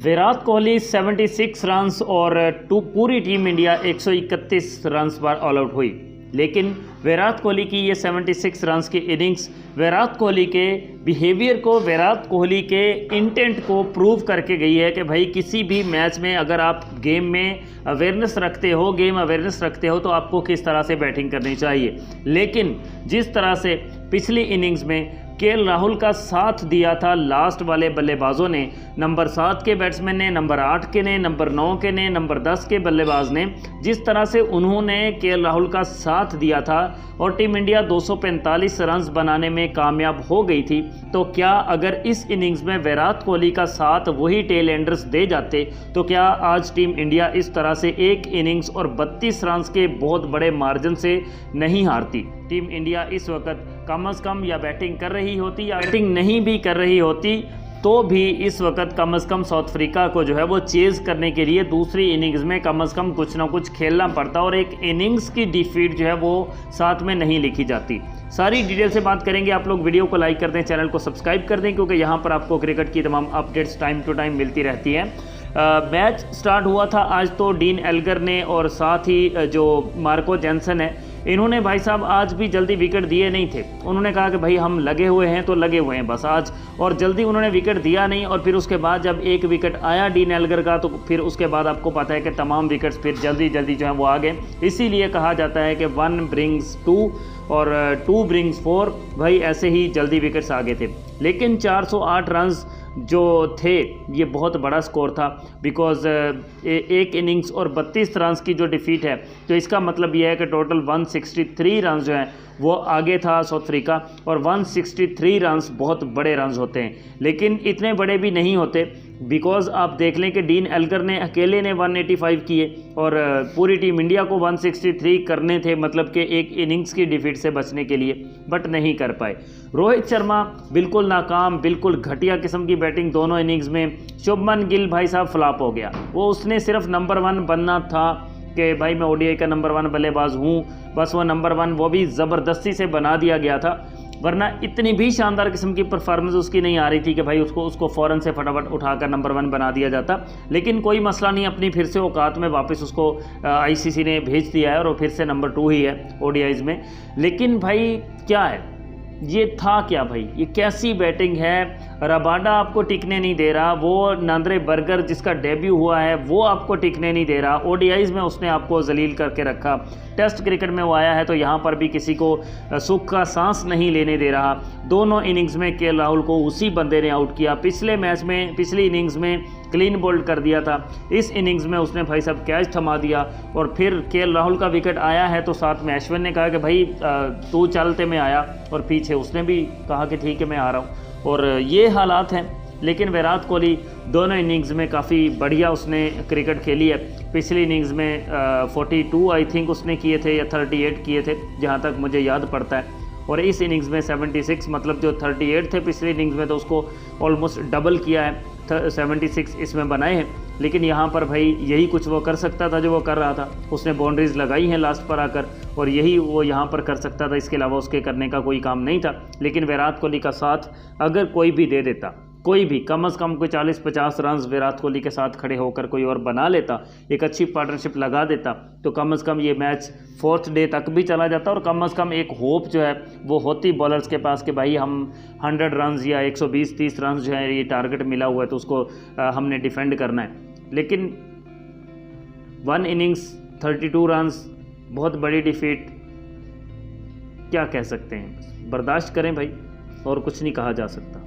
Virat Kohli 76 runs और पूरी team India 131 runs पर ऑल आउट हुई। लेकिन विराट कोहली की ये 76 रन्स की इनिंग्स विराट कोहली के बिहेवियर को, विराट कोहली के इंटेंट को प्रूव करके गई है कि भाई किसी भी मैच में अगर आप गेम में अवेयरनेस रखते हो, गेम अवेयरनेस रखते हो, तो आपको किस तरह से बैटिंग करनी चाहिए। लेकिन जिस तरह से पिछली इनिंग्स में केएल राहुल का साथ दिया था लास्ट वाले बल्लेबाजों ने, नंबर 7 के बैट्समैन ने, नंबर 8 के ने, नंबर 9 के ने, नंबर 10 के बल्लेबाज ने, जिस तरह से उन्होंने केएल राहुल का साथ दिया था और टीम इंडिया 245 रन्स बनाने में कामयाब हो गई थी, तो क्या अगर इस इनिंग्स में विराट कोहली का साथ वही टेल एंडर्स दे जाते तो क्या आज टीम इंडिया इस तरह से एक इनिंग्स और 32 रन्स के बहुत बड़े मार्जिन से नहीं हारती। टीम इंडिया इस वक्त कम से कम या बैटिंग कर रही होती या बैटिंग नहीं भी कर रही होती तो भी इस वक्त कम से कम साउथ अफ्रीका को जो है वो चेज करने के लिए दूसरी इनिंग्स में कम से कम कुछ ना कुछ खेलना पड़ता और एक इनिंग्स की डिफीट जो है वो साथ में नहीं लिखी जाती। सारी डिटेल से बात करेंगे। आप लोग वीडियो को लाइक कर दें, चैनल को सब्सक्राइब कर दें, क्योंकि यहाँ पर आपको क्रिकेट की तमाम अपडेट्स टाइम टू टाइम मिलती रहती हैं। मैच स्टार्ट हुआ था आज तो डीन एल्गर ने और साथ ही जो मार्को जेनसन है, इन्होंने भाई साहब आज भी जल्दी विकेट दिए नहीं थे। उन्होंने कहा कि भाई हम लगे हुए हैं तो लगे हुए हैं बस आज, और जल्दी उन्होंने विकेट दिया नहीं। और फिर उसके बाद जब एक विकेट आया डीन एल्गर का तो फिर उसके बाद आपको पता है कि तमाम विकेट्स फिर जल्दी जल्दी जो है वो आ गए। इसीलिए कहा जाता है कि 1 ब्रिंग्स 2 और 2 ब्रिंग्स 4, भाई ऐसे ही जल्दी विकेट्स आ गए थे। लेकिन 408 रन्स जो थे ये बहुत बड़ा स्कोर था, बिकॉज एक इनिंग्स और 32 रन्स की जो डिफीट है तो इसका मतलब यह है कि टोटल 163 रन्स जो हैं वो आगे था साउथ अफ्रीका, और 163 रन्स बहुत बड़े रन्स होते हैं। लेकिन इतने बड़े भी नहीं होते, बिकॉज आप देख लें कि डीन एल्गर ने अकेले ने 185 किए और पूरी टीम इंडिया को 163 करने थे, मतलब कि एक इनिंग्स की डिफीट से बचने के लिए, बट नहीं कर पाए। रोहित शर्मा बिल्कुल नाकाम, बिल्कुल घटिया किस्म की बैटिंग दोनों इनिंग्स में। शुभमन गिल भाई साहब फ्लॉप हो गया। वो उसने सिर्फ नंबर 1 बनना था कि भाई मैं ओडीआई का नंबर 1 बल्लेबाज हूँ, बस वो नंबर 1 वो भी ज़बरदस्ती से बना दिया गया था, वरना इतनी भी शानदार किस्म की परफॉर्मेंस उसकी नहीं आ रही थी कि भाई उसको फ़ौरन से फटाफट उठाकर नंबर 1 बना दिया जाता। लेकिन कोई मसला नहीं, अपनी फिर से औकात में वापस उसको आईसीसी ने भेज दिया है और वो फिर से नंबर 2 ही है ओडीआईज़ में। लेकिन भाई क्या है, ये था क्या भाई, ये कैसी बैटिंग है। रबाडा आपको टिकने नहीं दे रहा, वो नांद्रे बर्गर जिसका डेब्यू हुआ है वो आपको टिकने नहीं दे रहा, ओडीआईज़ में उसने आपको जलील करके रखा। टेस्ट क्रिकेट में वो आया है तो यहाँ पर भी किसी को सुख का सांस नहीं लेने दे रहा। दोनों इनिंग्स में केएल राहुल को उसी बंदे ने आउट किया। पिछले मैच में, पिछली इनिंग्स में क्लीन बोल्ड कर दिया था, इस इनिंग्स में उसने भाई साहब कैच थमा दिया। और फिर केएल राहुल का विकेट आया है तो साथ में अश्विन ने कहा कि भाई तू चलते में आया, और पीछे उसने भी कहा कि ठीक है मैं आ रहा हूँ, और ये हालात हैं। लेकिन विराट कोहली दोनों इनिंग्स में काफ़ी बढ़िया उसने क्रिकेट खेली है। पिछली इनिंग्स में 42 आई थिंक उसने किए थे या 38 किए थे जहाँ तक मुझे याद पड़ता है, और इस इनिंग्स में 76, मतलब जो 38 थे पिछली इनिंग्स में तो उसको ऑलमोस्ट डबल किया है, 76 इसमें बनाए हैं। लेकिन यहाँ पर भाई यही कुछ वो कर सकता था जो वो कर रहा था, उसने बाउंड्रीज लगाई हैं लास्ट पर आकर, और यही वो यहाँ पर कर सकता था, इसके अलावा उसके करने का कोई काम नहीं था। लेकिन विराट कोहली का साथ अगर कोई भी दे देता, कोई भी कम से कम कोई 40-50 रन्स विराट कोहली के साथ खड़े होकर कोई और बना लेता, एक अच्छी पार्टनरशिप लगा देता, तो कम से कम ये मैच 4th डे तक भी चला जाता, और कम से कम एक होप जो है वो होती बॉलर्स के पास कि भाई हम 100 रन्स या 120-30 रन्स जो है ये टारगेट मिला हुआ है तो उसको हमने डिफेंड करना है। लेकिन 1 इनिंग्स 32 रन्स, बहुत बड़ी डिफीट, क्या कह सकते हैं, बर्दाश्त करें भाई, और कुछ नहीं कहा जा सकता।